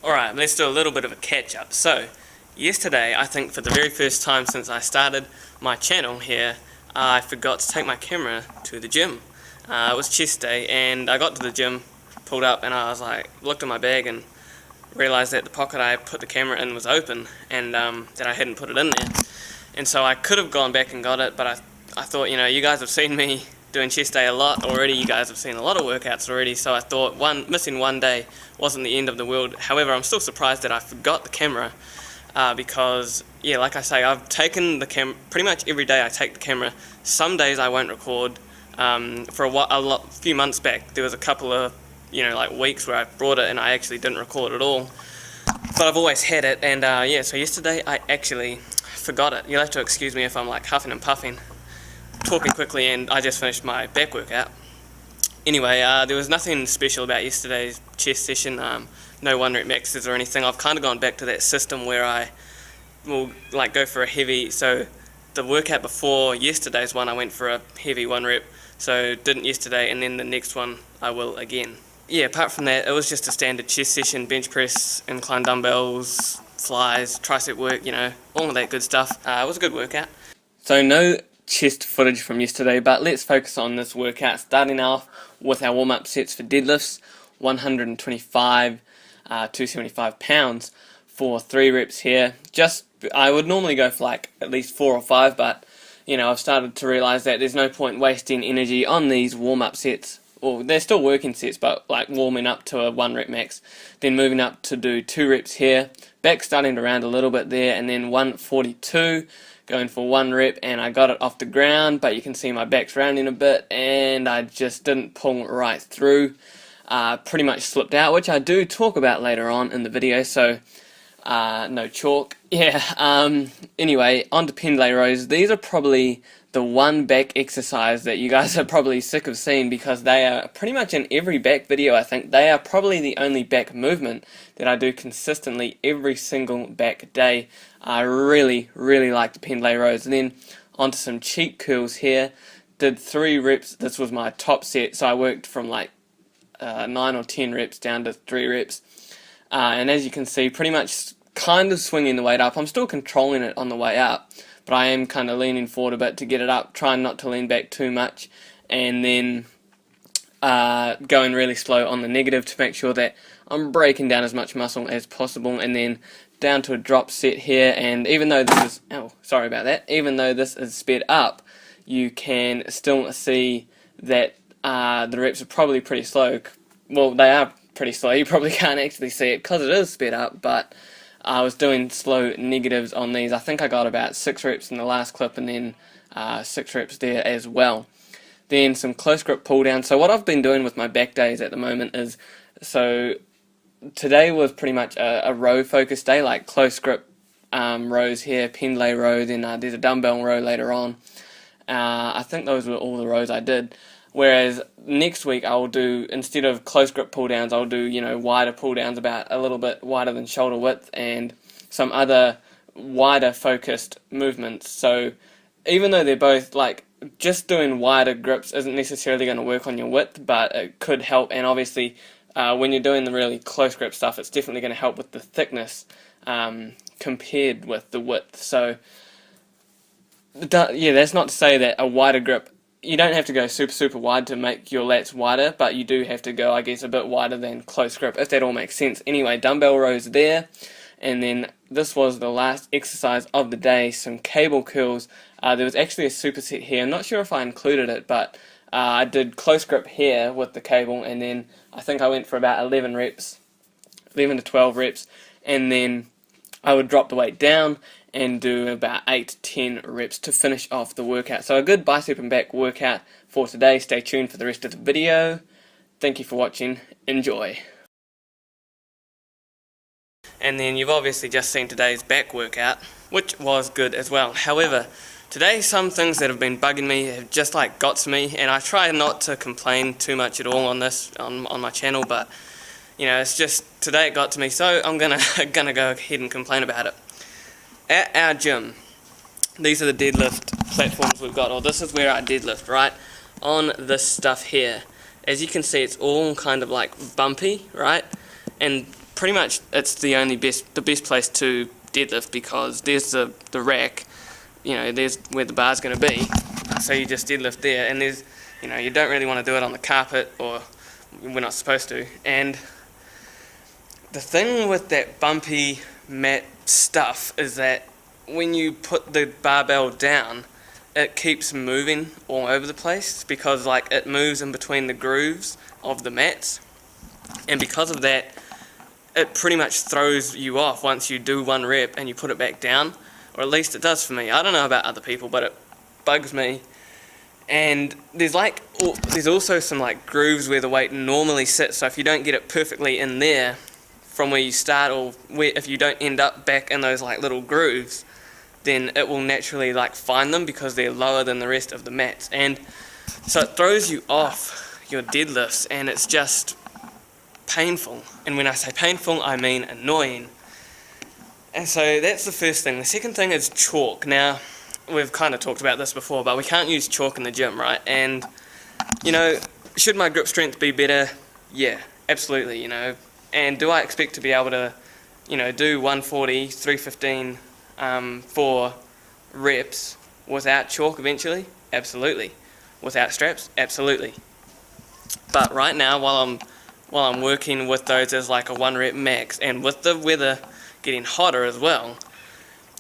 Alright, let's do a little bit of a catch up. So, yesterday, I think for the very first time since I started my channel here, I forgot to take my camera to the gym. It was chest day, and I got to the gym, pulled up, and I was like, looked at my bag and realised that the pocket I put the camera in was open, and that I hadn't put it in there. And so I could have gone back and got it, but I thought, you know, you guys have seen me doing chest day a lot already, you guys have seen a lot of workouts already, so I thought missing one day wasn't the end of the world. However, I'm still surprised that I forgot the camera, because, yeah, like I say, I've taken the camera, pretty much every day I take the camera. Some days I won't record. For a few months back, there was a couple of, you know, like weeks where I brought it and I actually didn't record at all. But I've always had it, and yeah, so yesterday I actually forgot it. You'll have to excuse me if I'm like huffing and puffing, talking quickly, and I just finished my back workout. Anyway, there was nothing special about yesterday's chest session, no 1 rep maxes or anything. I've kind of gone back to that system where I will like go for a heavy, so the workout before yesterday's one I went for a heavy 1 rep, so didn't yesterday, and then the next one I will again. Yeah, apart from that, it was just a standard chest session, bench press, incline dumbbells, flies, tricep work, you know, all of that good stuff. It was a good workout. So no chest footage from yesterday, but let's focus on this workout, starting off with our warm-up sets for deadlifts, 125, 275 pounds for 3 reps here. I would normally go for like at least 4 or 5, but you know, I've started to realise that there's no point wasting energy on these warm-up sets. Well, they're still working sets, but like warming up to a 1 rep max, then moving up to do 2 reps here, back starting to round a little bit there, and then 142, going for 1 rep, and I got it off the ground, but you can see my back's rounding a bit, and I just didn't pull right through, pretty much slipped out, which I do talk about later on in the video, so no chalk. Yeah, anyway, on to pendlay rows. These are probably the one back exercise that you guys are probably sick of seeing, because they are pretty much in every back video. I think they are probably the only back movement that I do consistently every single back day. I really like the pendlay rows. And then onto some cheek curls here. Did 3 reps. This was my top set, so I worked from like 9 or 10 reps down to 3 reps. And as you can see, pretty much kind of swinging the weight up. I'm still controlling it on the way up, but I am kind of leaning forward a bit to get it up, trying not to lean back too much, and then going really slow on the negative to make sure that I'm breaking down as much muscle as possible, and then down to a drop set here. And even though this is, even though this is sped up, you can still see that the reps are probably pretty slow. Well, they are pretty slow. You probably can't actually see it because it is sped up, but I was doing slow negatives on these. I think I got about 6 reps in the last clip, and then 6 reps there as well. Then some close grip pull down. So what I've been doing with my back days at the moment is, so today was pretty much a row focused day, like close grip rows here, pendlay row, then there's a dumbbell row later on. I think those were all the rows I did. Whereas next week I'll do, instead of close grip pull downs, I'll do, you know, wider pull downs, about a little bit wider than shoulder width, and some other wider focused movements. So even though they're both like, just doing wider grips isn't necessarily going to work on your width, but it could help. And obviously when you're doing the really close grip stuff, it's definitely going to help with the thickness compared with the width. So yeah, that's not to say that a wider grip, you don't have to go super wide to make your lats wider, but you do have to go, I guess, a bit wider than close grip, if that all makes sense. Anyway, dumbbell rows there, and then this was the last exercise of the day, some cable curls. There was actually a superset here. I'm not sure if I included it, but I did close grip here with the cable, and then I think I went for about 11 to 12 reps, and then I would drop the weight down and do about 8 to 10 reps to finish off the workout. So a good bicep and back workout for today. Stay tuned for the rest of the video. Thank you for watching. Enjoy. And then you've obviously just seen today's back workout, which was good as well. However, today some things that have been bugging me have just like got to me, and I try not to complain too much at all on this on my channel, but you know, it's just today it got to me, so I'm gonna go ahead and complain about it. At our gym, these are the deadlift platforms we've got, or this is where I deadlift, right? On this stuff here. As you can see, it's all kind of like bumpy, right? And pretty much it's the best place to deadlift, because there's the rack, you know, there's where the bar's going to be, so you just deadlift there, and there's, you know, you don't really want to do it on the carpet, or we're not supposed to. And the thing with that bumpy mat stuff is that when you put the barbell down, it keeps moving all over the place, because like it moves in between the grooves of the mats, and because of that it pretty much throws you off once you do one rep and you put it back down, or at least it does for me. I don't know about other people, but it bugs me. And there's also some like grooves where the weight normally sits, so if you don't get it perfectly in there from where you start, or if you don't end up back in those like little grooves, then it will naturally like find them because they're lower than the rest of the mats, and so it throws you off your deadlifts, and it's just painful. And when I say painful, I mean annoying. And so that's the first thing. The second thing is chalk. Now, we've kind of talked about this before, but we can't use chalk in the gym, right? And you know, should my grip strength be better? Yeah, absolutely, you know. And do I expect to be able to, you know, do 140, 315 for reps without chalk eventually? Absolutely. Without straps? Absolutely. But right now, while I'm working with those as like a 1 rep max, and with the weather getting hotter as well,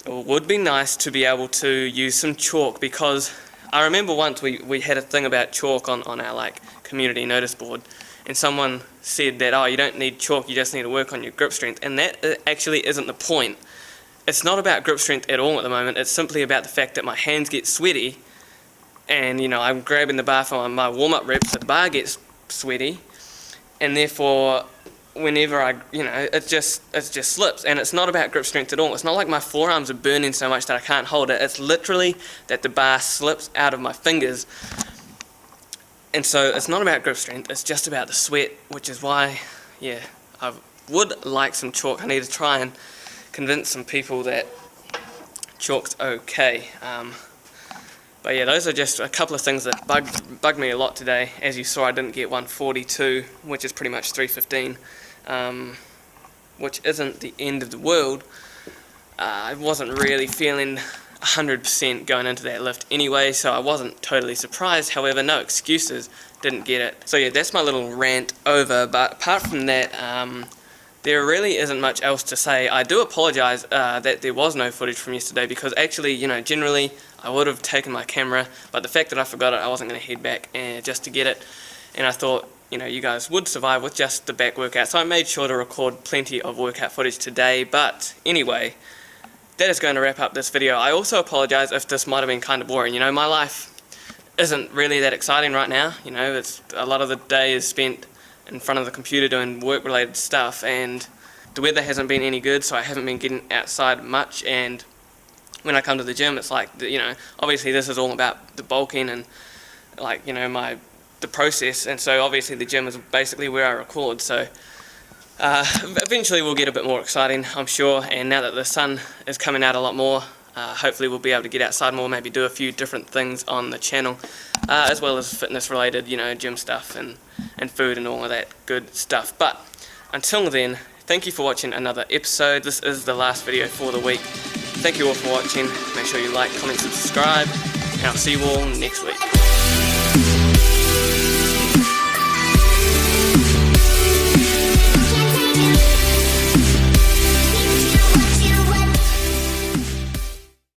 it would be nice to be able to use some chalk, because I remember once we had a thing about chalk on our like community notice board, and someone said that, oh, you don't need chalk, you just need to work on your grip strength, and that actually isn't the point. It's not about grip strength at all at the moment. It's simply about the fact that my hands get sweaty, and you know, I'm grabbing the bar for my warm-up reps, so the bar gets sweaty, and therefore whenever it just slips. And it's not about grip strength at all. It's not like my forearms are burning so much that I can't hold it. It's literally that the bar slips out of my fingers. And so it's not about grip strength, it's just about the sweat, which is why, yeah, I would like some chalk. I need to try and convince some people that chalk's okay. But yeah, those are just a couple of things that bugged me a lot today. As you saw, I didn't get 142, which is pretty much 315, which isn't the end of the world. I wasn't really feeling 100% going into that lift anyway, so I wasn't totally surprised. However, no excuses, didn't get it. So yeah, that's my little rant over. But apart from that, there really isn't much else to say. I do apologise that there was no footage from yesterday, because actually, you know, generally I would have taken my camera, but the fact that I forgot it, I wasn't going to head back just to get it, and I thought, you know, you guys would survive with just the back workout, so I made sure to record plenty of workout footage today. But anyway, that is going to wrap up this video. I also apologise if this might have been kind of boring. You know, my life isn't really that exciting right now. You know, it's a lot of the day is spent in front of the computer doing work-related stuff, and the weather hasn't been any good, so I haven't been getting outside much. And when I come to the gym, it's like, you know, obviously this is all about the bulking and like, you know, the process, and so obviously the gym is basically where I record. So eventually we'll get a bit more exciting, I'm sure, and now that the sun is coming out a lot more, hopefully we'll be able to get outside more, maybe do a few different things on the channel, as well as fitness related, you know, gym stuff and food and all of that good stuff. But until then, thank you for watching another episode. This is the last video for the week. Thank you all for watching. Make sure you like, comment, subscribe, and I'll see you all next week.